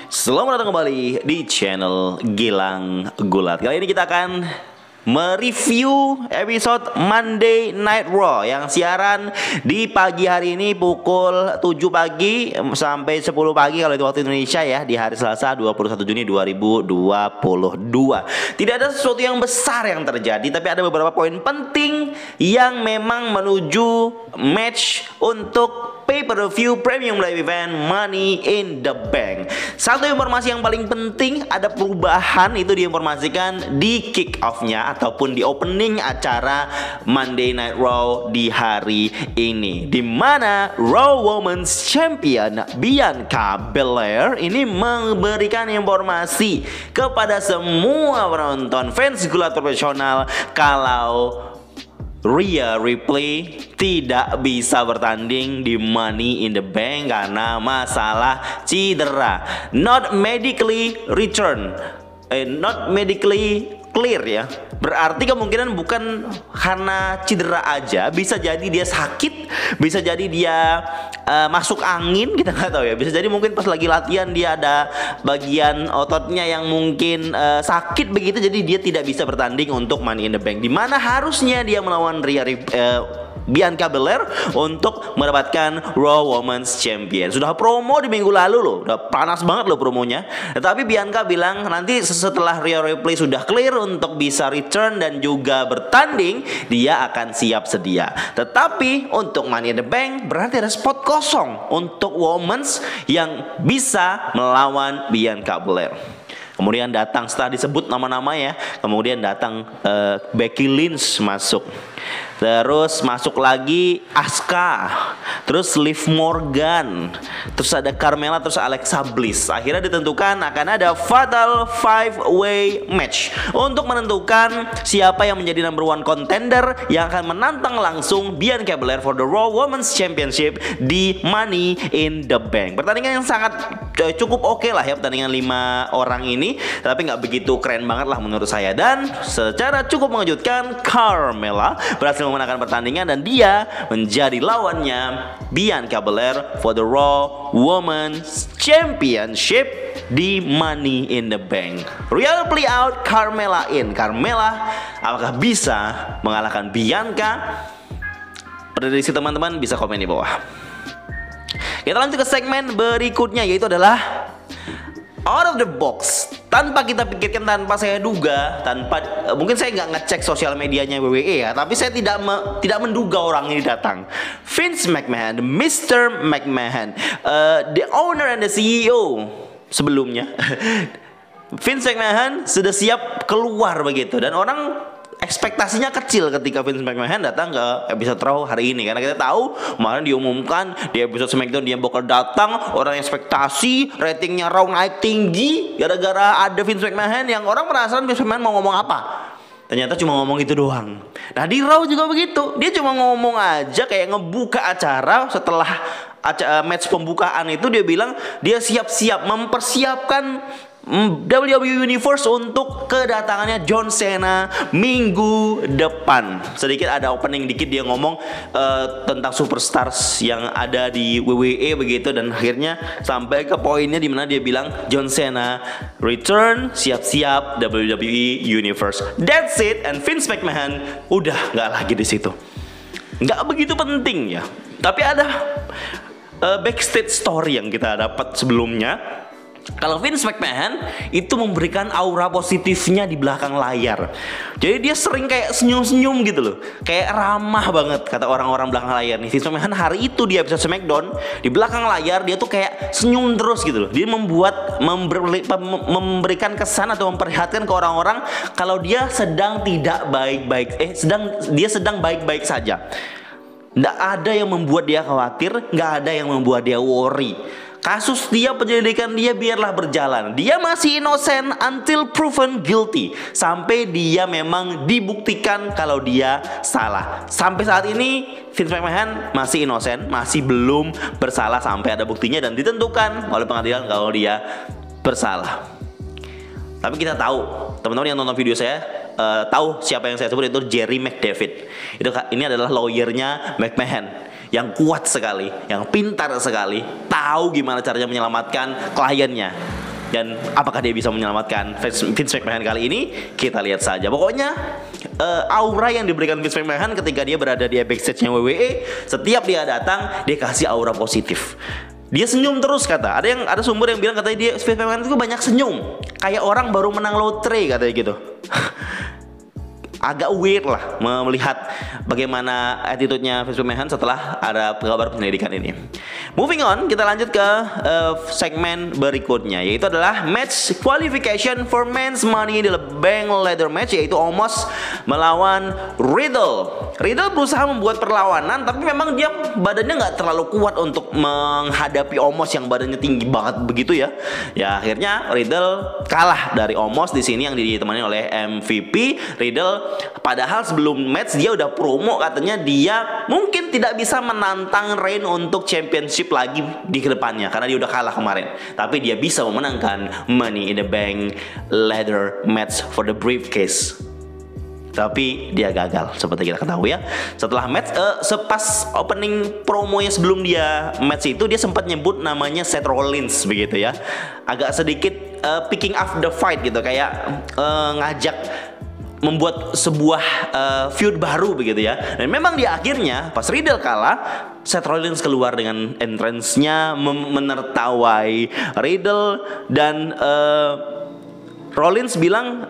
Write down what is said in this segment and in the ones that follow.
Selamat datang kembali di channel Gilang Gulat. Kali ini kita akan mereview episode Monday Night Raw yang siaran di pagi hari ini pukul 7 pagi sampai 10 pagi kalau itu waktu Indonesia ya, di hari Selasa 21 Juni 2022. Tidak ada sesuatu yang besar yang terjadi, tapi ada beberapa poin penting yang memang menuju match untuk pay-per-view premium live event Money in the Bank. Satu informasi yang paling penting, ada perubahan itu diinformasikan di kick off-nya ataupun di opening acara Monday Night Raw di hari ini, di mana Raw Women's Champion Bianca Belair ini memberikan informasi kepada semua penonton fans gulat profesional kalau Rhea Ripley tidak bisa bertanding di Money in the Bank karena masalah cedera, not medically clear ya. Berarti kemungkinan bukan karena cedera aja, bisa jadi dia sakit, bisa jadi dia masuk angin, kita nggak tahu ya. Bisa jadi mungkin pas lagi latihan dia ada bagian ototnya yang mungkin sakit begitu, jadi dia tidak bisa bertanding untuk Money in the Bank, dimana harusnya dia melawan Bianca Belair untuk mendapatkan Raw Women's Champion. Sudah promo di minggu lalu loh, udah panas banget loh promonya. Tetapi Bianca bilang nanti setelah Rhea Ripley sudah clear untuk bisa return dan juga bertanding, dia akan siap sedia. Tetapi untuk Money in the Bank berarti ada spot kosong untuk Women's yang bisa melawan Bianca Belair. Kemudian datang setelah disebut nama-nama ya, kemudian datang Becky Lynch masuk. Terus masuk lagi Asuka, terus Liv Morgan, terus ada Carmella, terus Alexa Bliss. Akhirnya ditentukan akan ada Fatal 5-way match untuk menentukan siapa yang menjadi number one contender yang akan menantang langsung Bianca Belair for the Raw Women's Championship di Money in the Bank. Pertandingan yang sangat cukup oke lah ya, pertandingan 5 orang ini, tapi nggak begitu keren banget lah menurut saya. Dan secara cukup mengejutkan, Carmella berhasil memenangkan pertandingan dan dia menjadi lawannya Bianca Belair for the Raw Women's Championship di Money in the Bank. Rhea Ripley out, Carmella in. Carmella apakah bisa mengalahkan Bianca? Prediksi teman-teman bisa komen di bawah. Kita lanjut ke segmen berikutnya, yaitu adalah out of the box. Tanpa kita pikirkan, tanpa saya duga, mungkin saya nggak ngecek sosial medianya WWE ya, tapi saya tidak menduga orang ini datang. Vince McMahon, Mr. McMahon, the owner and the CEO sebelumnya. Vince McMahon sudah siap keluar begitu, dan orang ekspektasinya kecil ketika Vince McMahon datang ke episode Raw hari ini, karena kita tahu kemarin diumumkan di episode SmackDown dia bakal datang. Orang ekspektasi ratingnya Raw naik tinggi gara-gara ada Vince McMahon, yang orang penasaran Vince McMahon mau ngomong apa. Ternyata cuma ngomong itu doang. Nah di Raw juga begitu, dia cuma ngomong aja kayak ngebuka acara. Setelah match pembukaan itu dia bilang dia siap-siap mempersiapkan WWE Universe untuk kedatangannya John Cena minggu depan. Sedikit ada opening dikit, dia ngomong tentang superstars yang ada di WWE begitu, dan akhirnya sampai ke poinnya dimana dia bilang John Cena return, siap-siap WWE Universe. That's it. And Vince McMahon udah nggak lagi di situ, nggak begitu penting ya. Tapi ada backstage story yang kita dapat sebelumnya. Kalau Vince McMahon itu memberikan aura positifnya di belakang layar. Jadi dia sering kayak senyum-senyum gitu loh, kayak ramah banget kata orang-orang belakang layar nih. Vince McMahon hari itu di episode SmackDown, di belakang layar dia tuh kayak senyum terus gitu loh. Dia memberikan kesan atau memperlihatkan ke orang-orang kalau dia sedang tidak baik-baik, dia sedang baik-baik saja. Nggak ada yang membuat dia khawatir, nggak ada yang membuat dia worry. Kasus dia, penyelidikan dia biarlah berjalan. Dia masih innocent until proven guilty. Sampai dia memang dibuktikan kalau dia salah. Sampai saat ini Vince McMahon masih innocent, masih belum bersalah sampai ada buktinya dan ditentukan oleh pengadilan kalau dia bersalah. Tapi kita tahu, teman-teman yang nonton video saya tahu siapa yang saya sebut, itu Jerry McDevitt. Ini adalah lawyernya McMahon yang kuat sekali, yang pintar sekali, tahu gimana caranya menyelamatkan kliennya. Dan apakah dia bisa menyelamatkan Vince McMahon kali ini? Kita lihat saja. Pokoknya aura yang diberikan Vince McMahon ketika dia berada di backstage-nya WWE, setiap dia datang dia kasih aura positif. Dia senyum terus kata. Ada sumber yang bilang katanya dia Vince McMahon itu banyak senyum, kayak orang baru menang lotre katanya gitu. Agak weird lah melihat bagaimana attitude-nya Vince McMahon setelah ada kabar penyelidikan ini. Moving on, kita lanjut ke segmen berikutnya, yaitu adalah match qualification for men's Money in the Bank ladder match, yaitu Omos melawan Riddle. Riddle berusaha membuat perlawanan, tapi memang dia badannya nggak terlalu kuat untuk menghadapi Omos yang badannya tinggi banget begitu ya. Ya akhirnya Riddle kalah dari Omos di sini yang ditemani oleh MVP. Riddle padahal sebelum match dia udah promo katanya dia mungkin tidak bisa menantang Reign untuk championship lagi di kedepannya karena dia udah kalah kemarin. Tapi dia bisa memenangkan Money in the Bank ladder match for the briefcase. Tapi dia gagal seperti kita ketahui ya. Setelah match, sepas opening promonya sebelum dia match itu dia sempat nyebut namanya Seth Rollins begitu ya. Agak sedikit picking up the fight gitu, kayak ngajak membuat sebuah feud baru begitu ya. Dan memang di akhirnya pas Riddle kalah, Seth Rollins keluar dengan entrance-nya menertawai Riddle dan Rollins bilang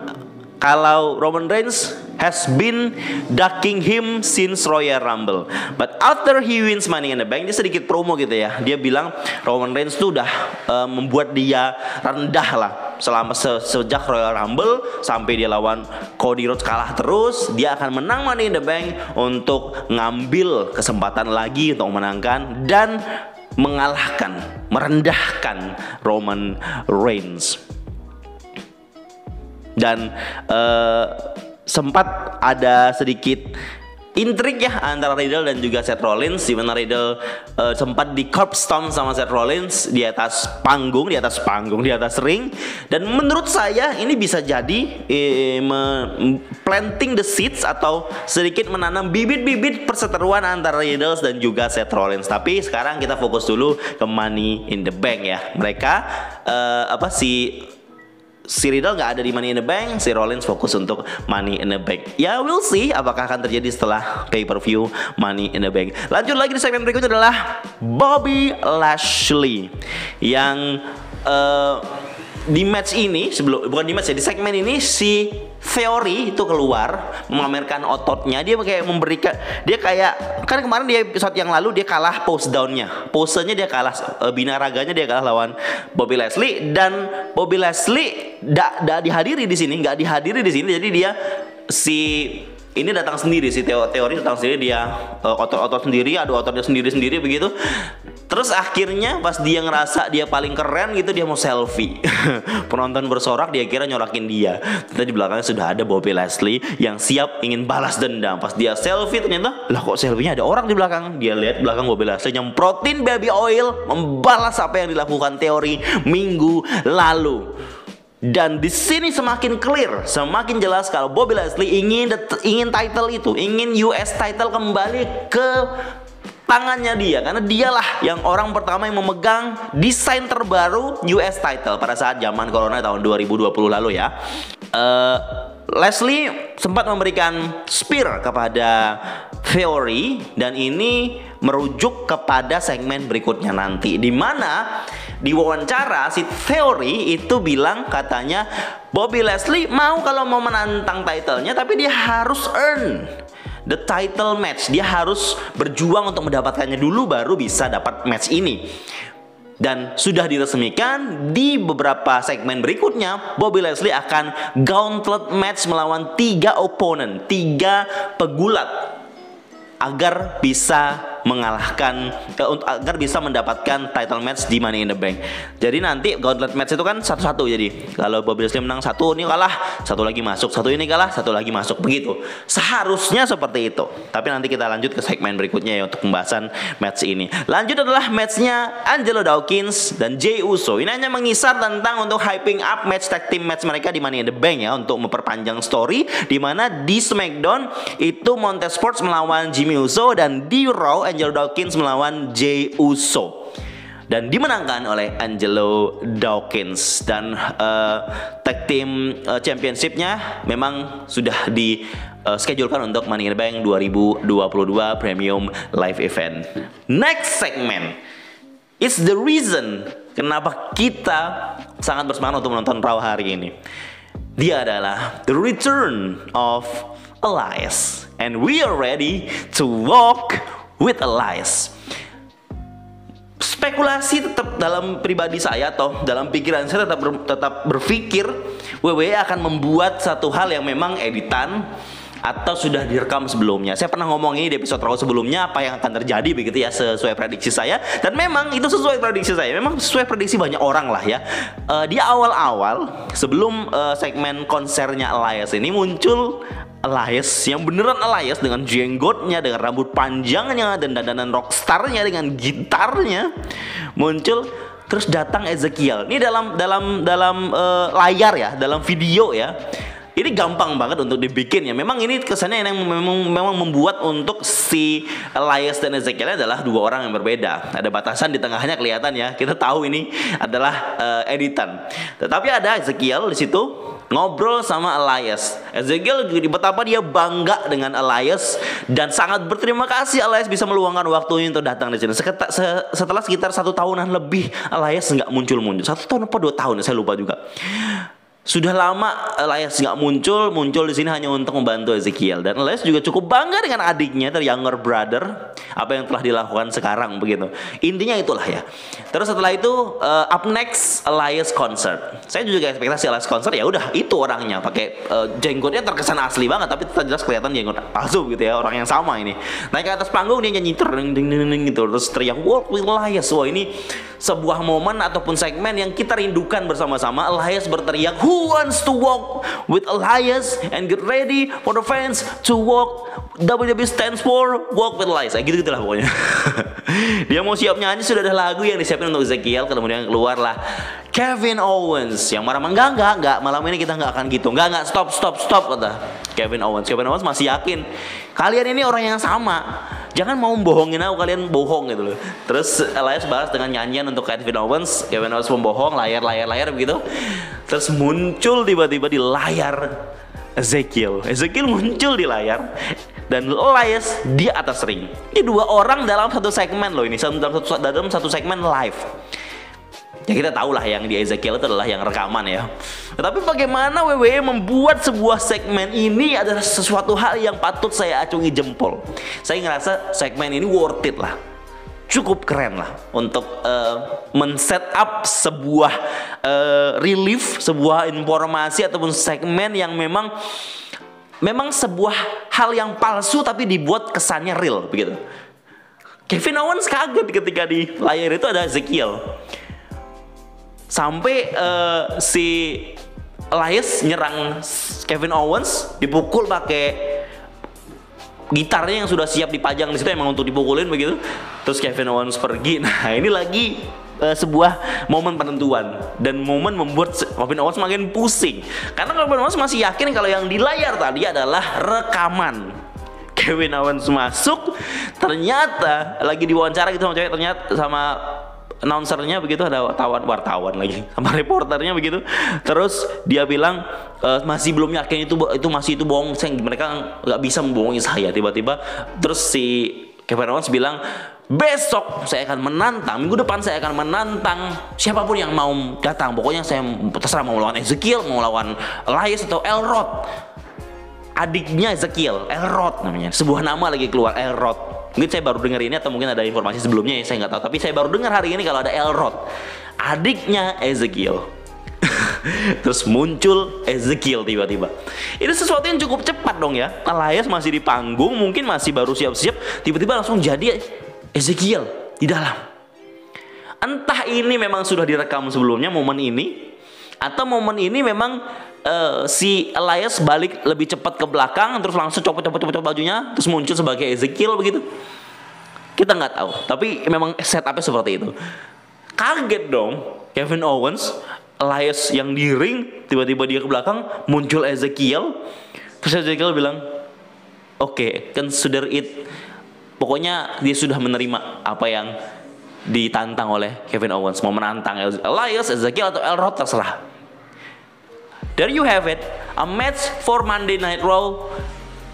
kalau Roman Reigns has been ducking him since Royal Rumble, but after he wins Money in the Bank, dia sedikit promo gitu ya. Dia bilang Roman Reigns tuh udah membuat dia rendah lah selama sejak Royal Rumble sampai dia lawan Cody Rhodes kalah terus. Dia akan menang Money in the Bank untuk ngambil kesempatan lagi untuk memenangkan dan mengalahkan, merendahkan Roman Reigns. Dan sempat ada sedikit intrik ya antara Riddle dan juga Seth Rollins, di mana Riddle sempat di curb stomp sama Seth Rollins di atas ring. Dan menurut saya ini bisa jadi planting the seeds atau sedikit menanam bibit-bibit perseteruan antara Riddle dan juga Seth Rollins. Tapi sekarang kita fokus dulu ke Money in the Bank ya. Mereka si Riddle nggak ada di Money in the Bank, si Rollins fokus untuk Money in the Bank. Ya, we'll see apakah akan terjadi setelah pay-per-view Money in the Bank. Lanjut lagi di segmen berikutnya adalah Bobby Lashley yang di match ini di segmen ini si Theory itu keluar memamerkan ototnya. Dia kayak kan kemarin di episode yang lalu dia kalah posenya dia kalah, binaraganya dia kalah lawan Bobby Lashley, dan Bobby Lashley nggak dihadiri di sini. Jadi dia ini datang sendiri, si Teori datang sendiri, dia otot sendiri, adu ototnya sendiri begitu. Terus akhirnya pas dia ngerasa dia paling keren gitu, dia mau selfie. Penonton bersorak, dia kira nyorakin dia. Ternyata di belakangnya sudah ada Bobby Lashley yang siap ingin balas dendam. Pas dia selfie ternyata, lah kok selfie-nya ada orang di belakang. Dia lihat belakang Bobby Lashley nyemprotin baby oil, membalas apa yang dilakukan Teori minggu lalu. Dan di sini semakin clear, semakin jelas kalau Bobby Lashley ingin title itu, ingin US title kembali ke tangannya dia, karena dialah yang orang pertama yang memegang desain terbaru US title pada saat zaman Corona tahun 2020 lalu ya. Lashley sempat memberikan spear kepada Theory, dan ini merujuk kepada segmen berikutnya nanti, di mana di wawancara si Theory itu bilang katanya Bobby Lashley kalau mau menantang titlenya, tapi dia harus earn the title match. Dia harus berjuang untuk mendapatkannya dulu baru bisa dapat match ini. Dan sudah diresmikan di beberapa segmen berikutnya, Bobby Lashley akan gauntlet match melawan 3 opponent, 3 pegulat, agar bisa agar bisa mendapatkan title match di Money in the Bank. Jadi nanti gauntlet match itu kan satu-satu. Jadi kalau Bobby Lashley menang satu, ini kalah, satu lagi masuk, satu ini kalah, satu lagi masuk, begitu. Seharusnya seperti itu. Tapi nanti kita lanjut ke segmen berikutnya ya untuk pembahasan match ini. Lanjut adalah matchnya Angelo Dawkins dan Jey Uso. Ini hanya mengisar tentang untuk hyping up match tag team match mereka di Money in the Bank ya, untuk memperpanjang story, di mana di SmackDown itu Montez Ford melawan Jimmy Uso, dan di Raw Angelo Dawkins melawan Jey Uso. dan dimenangkan oleh Angelo Dawkins. Dan tag team championshipnya memang sudah di schedule-kan untuk Money in the Bank 2022 Premium Live Event. Next segment, it's the reason kenapa kita sangat bersemangat untuk menonton Raw hari ini. Dia adalah the return of Elias, and we are ready to walk with Elias. Spekulasi tetap dalam pribadi saya atau dalam pikiran saya tetap berpikir WWE akan membuat satu hal yang memang editan atau sudah direkam sebelumnya. Saya pernah ngomong ini di episode Raw sebelumnya, apa yang akan terjadi begitu ya, sesuai prediksi saya. Dan memang itu sesuai prediksi saya. Memang sesuai prediksi banyak orang lah ya. Di awal-awal sebelum segmen konsernya Elias ini muncul Elias yang beneran Elias dengan jenggotnya, dengan rambut panjangnya, dan dandanan rockstarnya, dengan gitarnya muncul. Terus datang Ezekiel. Ini dalam layar ya, dalam video ya. Ini gampang banget untuk dibikin ya. Memang ini kesannya yang memang membuat untuk si Elias dan Ezekiel adalah dua orang yang berbeda. Ada batasan di tengahnya kelihatan ya. Kita tahu ini adalah editan. Tetapi ada Ezekiel di situ ngobrol sama Elias. Ezekiel betapa dia bangga dengan Elias dan sangat berterima kasih Elias bisa meluangkan waktunya untuk datang di sini. Setelah sekitar 1 tahunan lebih Elias nggak muncul. 1 tahun apa 2 tahun saya lupa juga. Sudah lama Elias nggak muncul di sini hanya untuk membantu Ezekiel. Dan Elias juga cukup bangga dengan adiknya, the younger brother, apa yang telah dilakukan sekarang begitu. Intinya itulah ya. Terus setelah itu up next Elias concert. Saya juga ekspektasi Elias concert ya udah itu orangnya pakai jenggotnya terkesan asli banget, tapi jelas kelihatan jenggot palsu gitu ya, orang yang sama ini. Naik ke atas panggung dia nyanyi gitu, terus teriak walk with Elias. Wah, ini sebuah momen ataupun segmen yang kita rindukan bersama-sama. Elias berteriak, who wants to walk with Elias, and get ready for the fans to walk. WWE stands for walk with Elias. Gitu lah pokoknya. Dia mau siap nyanyi, sudah ada lagu yang disiapin untuk Ezekiel. Kemudian keluarlah Kevin Owens yang marah-marah, enggak, malam ini kita nggak akan gitu, enggak, stop kata Kevin Owens masih yakin kalian ini orang yang sama, jangan mau bohongin aku, kalian bohong gitu loh. Terus Elias balas dengan nyanyian untuk Kevin Owens membohong, layar begitu. Terus muncul tiba-tiba di layar Ezekiel muncul di layar, dan Elias di atas ring. Ini 2 orang dalam satu segmen loh, ini dalam satu segmen live. Ya kita tahu lah yang di Ezekiel itu adalah yang rekaman ya. Tetapi bagaimana WWE membuat sebuah segmen ini adalah sesuatu hal yang patut saya acungi jempol. Saya ngerasa segmen ini worth it lah. Cukup keren lah untuk men-set up sebuah relief, sebuah informasi ataupun segmen yang memang sebuah hal yang palsu tapi dibuat kesannya real begitu. Kevin Owens kaget ketika di layar itu ada Ezekiel. Sampai si Elias nyerang Kevin Owens, dipukul pakai gitarnya yang sudah siap dipajang di situ emang untuk dipukulin begitu. Terus Kevin Owens pergi. Nah, ini lagi sebuah momen penentuan, dan momen membuat Kevin Owens makin pusing karena Kevin Owens masih yakin kalau yang di layar tadi adalah rekaman. Kevin Owens masuk, ternyata lagi diwawancara gitu sama cewek, ternyata sama announcernya begitu, ada wartawan lagi sama reporternya begitu. Terus dia bilang masih belum yakin itu bohong, mereka nggak bisa membohongi saya. Tiba-tiba terus si Kevin Owens bilang, besok saya akan menantang, minggu depan saya akan menantang siapapun yang mau datang. Pokoknya saya terserah mau melawan Ezekiel, mau melawan Elias atau Elrod. Adiknya Ezekiel, Elrod namanya, sebuah nama lagi keluar, Elrod. Mungkin saya baru dengar ini atau mungkin ada informasi sebelumnya ya, saya nggak tahu. Tapi saya baru dengar hari ini kalau ada Elrod, adiknya Ezekiel. Terus muncul Ezekiel tiba-tiba. Ini sesuatu yang cukup cepat dong ya. Elias masih di panggung, mungkin masih baru siap-siap, tiba-tiba langsung jadi Ezekiel di dalam. Entah ini memang sudah direkam sebelumnya momen ini, atau momen ini memang si Elias balik lebih cepat ke belakang, terus langsung copot bajunya, terus muncul sebagai Ezekiel begitu. Kita nggak tahu, tapi memang setupnya seperti itu. Kaget dong Kevin Owens, Elias yang di ring, tiba-tiba dia ke belakang, muncul Ezekiel. Terus Ezekiel bilang, oke, consider it. Pokoknya dia sudah menerima apa yang ditantang oleh Kevin Owens, mau menantang Elias, Ezekiel atau Elrod, terserah. There you have it, a match for Monday Night Raw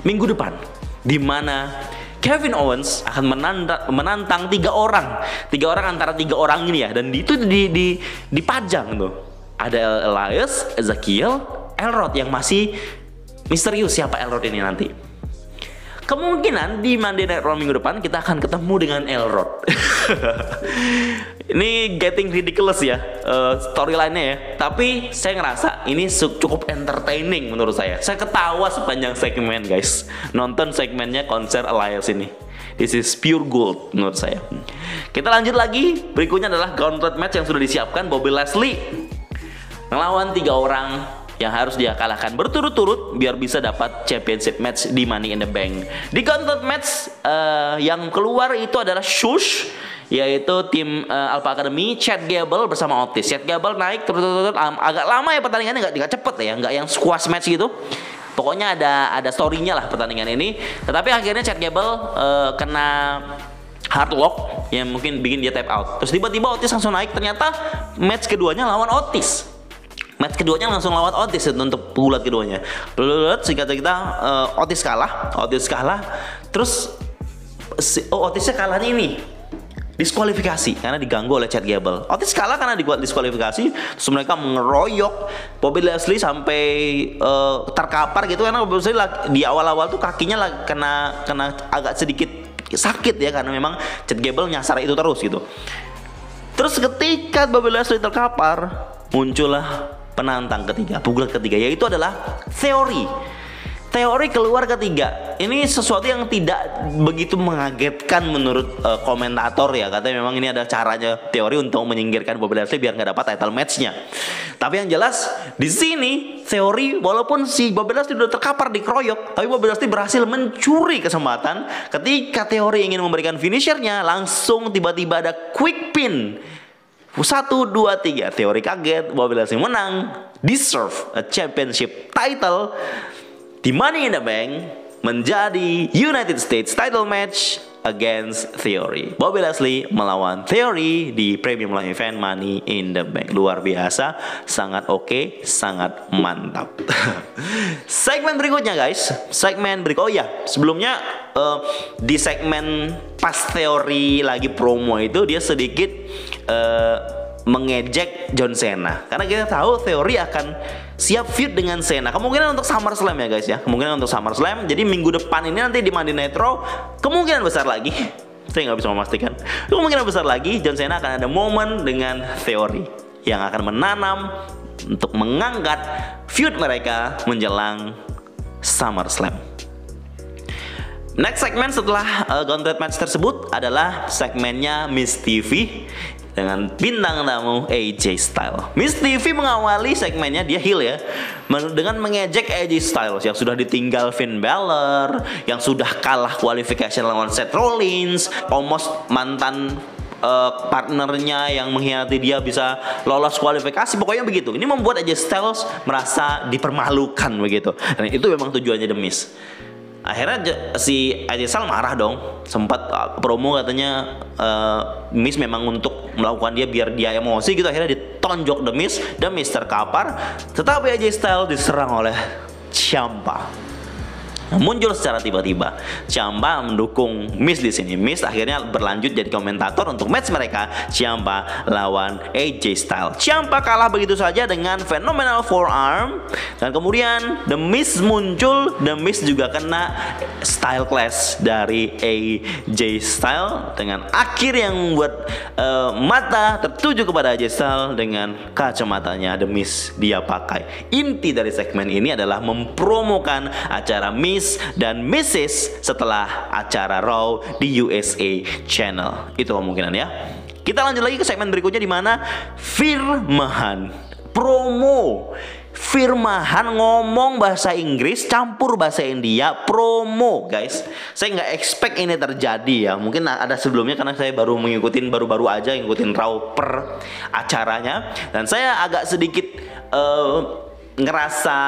minggu depan, di mana Kevin Owens akan menantang tiga orang antara tiga orang ini ya, dan itu dipajang tuh. Ada Elias, Ezekiel, Elrod yang masih misterius siapa Elrod ini nanti. Kemungkinan di Monday Night Raw minggu depan kita akan ketemu dengan Elrod. Ini getting ridiculous ya storyline-nya ya. Tapi saya ngerasa ini cukup entertaining menurut saya. Saya ketawa sepanjang segmen guys. Nonton segmennya konser Elias ini. This is pure gold menurut saya. Kita lanjut lagi. Berikutnya adalah gauntlet match yang sudah disiapkan. Bobby Lashley melawan tiga orang yang harus dia kalahkan berturut-turut biar bisa dapat championship match di Money in the Bank. Di gauntlet match yang keluar itu adalah Shush, yaitu tim Alpha Academy, Chad Gable bersama Otis. Chad Gable naik terus agak lama ya pertandingannya, nggak cepet ya, nggak yang squash match gitu. Pokoknya ada story-nya lah pertandingan ini. Tetapi akhirnya Chad Gable kena hard lock yang mungkin bikin dia tap out. Terus tiba-tiba Otis langsung naik. Ternyata match keduanya lawan Otis. Match keduanya langsung lawan Otis untuk bulat keduanya. Singkat cerita Otis kalah. Terus Otisnya kalah ini diskualifikasi karena diganggu oleh Chad Gable. Otis kalah karena diskualifikasi. Terus mereka mengeroyok Bobby Lashley sampai terkapar gitu, karena Bobby Lashley di awal-awal tuh kakinya kena agak sedikit sakit ya, karena memang Chad Gable nyasar itu terus gitu. Terus ketika Bobby Lashley terkapar, muncullah penantang ketiga, pukulan ketiga, yaitu adalah Theory keluar ketiga. Ini sesuatu yang tidak begitu mengagetkan menurut komentator ya. Katanya memang ini ada caranya Theory untuk menyingkirkan Bobby Lashley biar nggak dapat title match-nya. Tapi yang jelas di sini Theory, walaupun si Bobby Lashley sudah terkapar dikeroyok, tapi Bobby Lashley berhasil mencuri kesempatan. Ketika Theory ingin memberikan finishernya, langsung tiba-tiba ada quick pin. 1, 2, 3. Theory kaget, Bobby Lashley menang, deserve a championship title di Money in the Bank, menjadi United States title match against Theory. Bobby Lashley melawan Theory di Premium Live Event Money in the Bank. Luar biasa, sangat oke, sangat mantap. Segmen berikutnya guys, sebelumnya di segmen pas Theory lagi promo itu dia sedikit mengejek John Cena, karena kita tahu Theory akan siap feud dengan Cena, kemungkinan untuk SummerSlam ya guys ya, kemungkinan untuk SummerSlam. Jadi minggu depan ini nanti di Monday Night Raw, kemungkinan besar lagi, saya nggak bisa memastikan, kemungkinan besar lagi John Cena akan ada momen dengan Theory yang akan menanam untuk mengangkat feud mereka menjelang SummerSlam. Next segmen setelah gauntlet match tersebut adalah segmennya Miss TV dengan bintang tamu AJ Styles. Miss TV mengawali segmennya, dia heel ya, dengan mengejek AJ Styles yang sudah ditinggal Finn Balor, yang sudah kalah kualifikasi lawan Seth Rollins, almost mantan partnernya yang mengkhianati dia bisa lolos kualifikasi, pokoknya begitu. Ini membuat AJ Styles merasa dipermalukan begitu, dan itu memang tujuannya The Miz. Akhirnya si AJ Styles marah dong, sempat promo katanya Miz memang untuk melakukan dia biar dia emosi gitu. Akhirnya ditonjok The Miz terkapar, tetapi AJ Styles diserang oleh Ciampa. Muncul secara tiba-tiba. Ciampa mendukung Miz di sini. Miz akhirnya berlanjut jadi komentator untuk match mereka, Ciampa lawan AJ Styles. Ciampa kalah begitu saja dengan phenomenal forearm, dan kemudian The Miz muncul. The Miz juga kena style clash dari AJ Styles dengan akhir yang membuat mata tertuju kepada AJ Styles dengan kacamatanya The Miz dia pakai. Inti dari segmen ini adalah mempromokan acara Miz dan Mrs. setelah acara Raw di USA Channel. Itu kemungkinan ya. Kita lanjut lagi ke segmen berikutnya, di mana Firmahan promo. Firmahan ngomong bahasa Inggris campur bahasa India, promo guys. Saya nggak expect ini terjadi ya. Mungkin ada sebelumnya karena saya baru baru aja ngikutin Raw per acaranya, dan saya agak sedikit ngerasa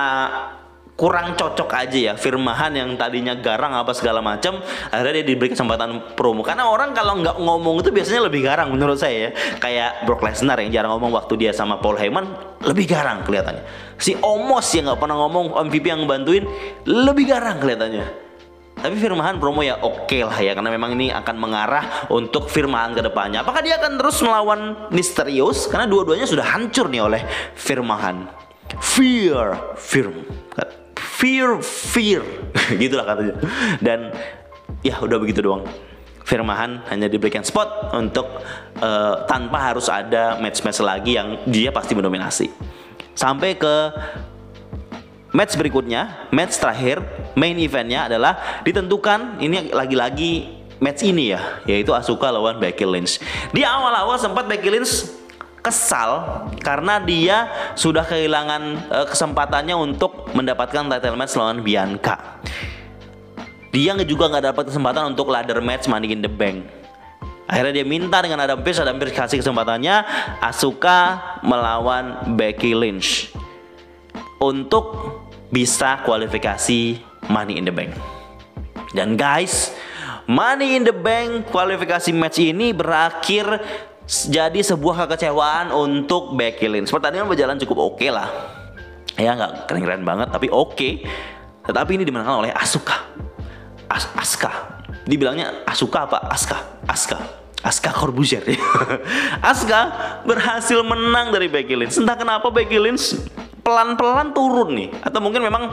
kurang cocok aja ya. Firmahan yang tadinya garang apa segala macam, akhirnya dia diberi kesempatan promo. Karena orang kalau nggak ngomong itu biasanya lebih garang menurut saya ya. Kayak Brock Lesnar yang jarang ngomong, waktu dia sama Paul Heyman lebih garang kelihatannya. Si Omos yang nggak pernah ngomong, MVP yang bantuin lebih garang kelihatannya. Tapi Firmahan promo ya oke lah ya, karena memang ini akan mengarah untuk Firmahan ke depannya. Apakah dia akan terus melawan Mysterios? Karena dua-duanya sudah hancur nih oleh Firmahan. Fear gitulah katanya. Dan ya udah begitu doang. Firmahan hanya diberikan spot untuk tanpa harus ada match-match lagi yang dia pasti mendominasi. Sampai ke match berikutnya, match terakhir, main eventnya adalah ditentukan. Ini lagi-lagi match ini ya, yaitu Asuka lawan Becky Lynch. Di awal-awal sempat Becky Lynch kesal karena dia sudah kehilangan kesempatannya untuk mendapatkan title match lawan Bianca. Dia juga nggak dapat kesempatan untuk ladder match Money in the Bank. Akhirnya dia minta dengan Adam Pearce kasih kesempatannya Asuka melawan Becky Lynch untuk bisa kualifikasi Money in the Bank. Dan guys, Money in the Bank kualifikasi match ini berakhir jadi sebuah kekecewaan untuk Becky Lynch. Pertandingan berjalan cukup oke lah. Ya nggak keren-keren banget, tapi oke. Tetapi ini dimenangkan oleh Asuka. Asuka. Dibilangnya Asuka apa? Asuka Corbuzier. Asuka berhasil menang dari Becky Lynch. Entah kenapa Becky Lynch pelan-pelan turun nih. Atau mungkin memang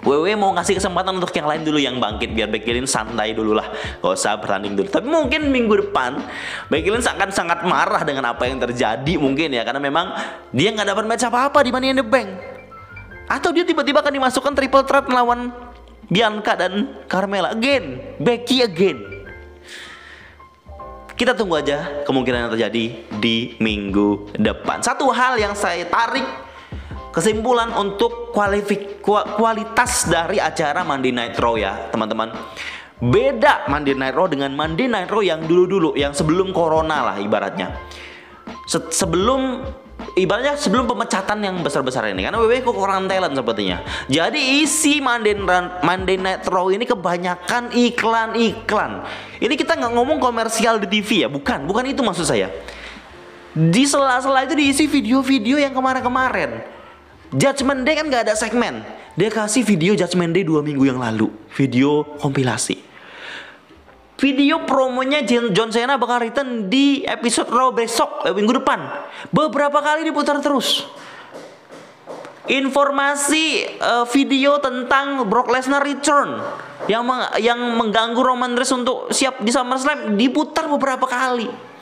WWE mau ngasih kesempatan untuk yang lain dulu yang bangkit, biar Becky Lynch santai dulu lah, gak usah bertanding dulu. Tapi mungkin minggu depan Becky Lynch akan sangat marah dengan apa yang terjadi mungkin ya, karena memang dia nggak dapat match apa-apa di Money in the Bank. Atau dia tiba-tiba akan dimasukkan triple threat melawan Bianca dan Carmella again, Becky again. Kita tunggu aja kemungkinan yang terjadi di minggu depan. Satu hal yang saya tarik kesimpulan untuk kualitas dari acara Monday Night Raw ya teman-teman. Beda Monday Night Raw dengan Monday Night Raw yang dulu-dulu, yang sebelum corona lah ibaratnya. Sebelum pemecatan yang besar-besar ini, karena WWE kekurangan talent sepertinya. Jadi isi Monday Night Raw ini kebanyakan iklan-iklan. Ini kita nggak ngomong komersial di TV ya, bukan itu maksud saya. Di sela-sela itu diisi video-video yang kemarin-kemarin. Judgment Day kan gak ada segmen. Dia kasih video Judgment Day 2 minggu yang lalu, video kompilasi. Video promonya John Cena bakal return di episode Raw besok, minggu depan. Beberapa kali diputar terus. Informasi video tentang Brock Lesnar return yang mengganggu Roman Reigns untuk siap di SummerSlam diputar beberapa kali.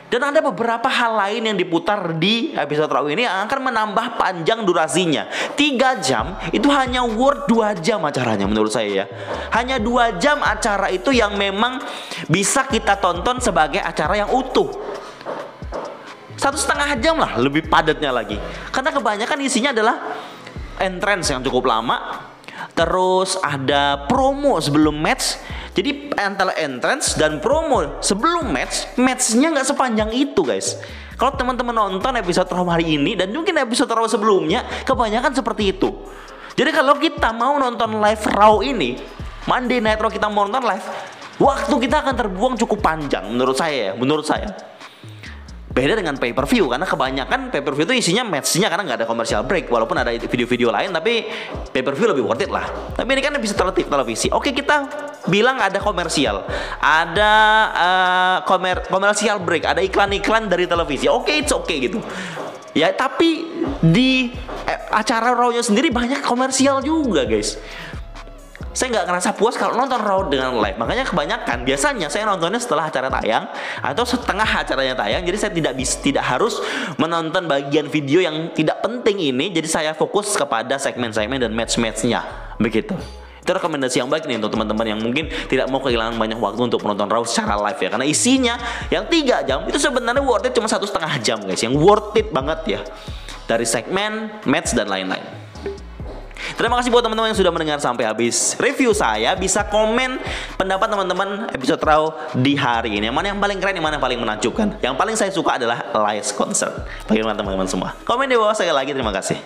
Dan ada beberapa hal lain yang diputar di episode Raw ini yang akan menambah panjang durasinya. 3 jam itu hanya worth 2 jam acaranya menurut saya ya. Hanya 2 jam acara itu yang memang bisa kita tonton sebagai acara yang utuh. 1,5 jam lah lebih padatnya lagi. Karena kebanyakan isinya adalah entrance yang cukup lama. Terus ada promo sebelum match. Jadi antara entrance dan promo sebelum matchnya nggak sepanjang itu guys. Kalau teman-teman nonton episode Raw hari ini dan mungkin episode Raw sebelumnya, kebanyakan seperti itu. Jadi kalau kita mau nonton live Raw ini, Monday Night Raw kita mau nonton live, waktu kita akan terbuang cukup panjang menurut saya. Beda dengan pay per view, karena kebanyakan pay per view itu isinya matchnya karena nggak ada commercial break, walaupun ada video-video lain, tapi pay per view lebih worth it lah. Tapi ini kan bisa televisi. Oke, kita bilang ada komersial, ada komersial break, ada iklan-iklan dari televisi. Oke, it's okay gitu. Ya, tapi di acara Raw-nya sendiri banyak komersial juga guys. Saya nggak ngerasa puas kalau nonton Raw dengan live. Makanya kebanyakan biasanya saya nontonnya setelah acara tayang atau setengah acaranya tayang. Jadi saya tidak harus menonton bagian video yang tidak penting ini. Jadi saya fokus kepada segmen-segmen dan match-matchnya. Begitu. Itu rekomendasi yang baik nih untuk teman-teman yang mungkin tidak mau kehilangan banyak waktu untuk menonton Raw secara live ya. Karena isinya yang 3 jam itu sebenarnya worth it cuma 1,5 jam guys. Yang worth it banget ya. Dari segmen, match dan lain-lain. Terima kasih buat teman-teman yang sudah mendengar sampai habis review saya. Bisa komen pendapat teman-teman episode Raw di hari ini. Yang mana yang paling keren, yang mana yang paling menakjubkan. Yang paling saya suka adalah Elias Concert. Bagaimana teman-teman semua? Komen di bawah sekali lagi. Terima kasih.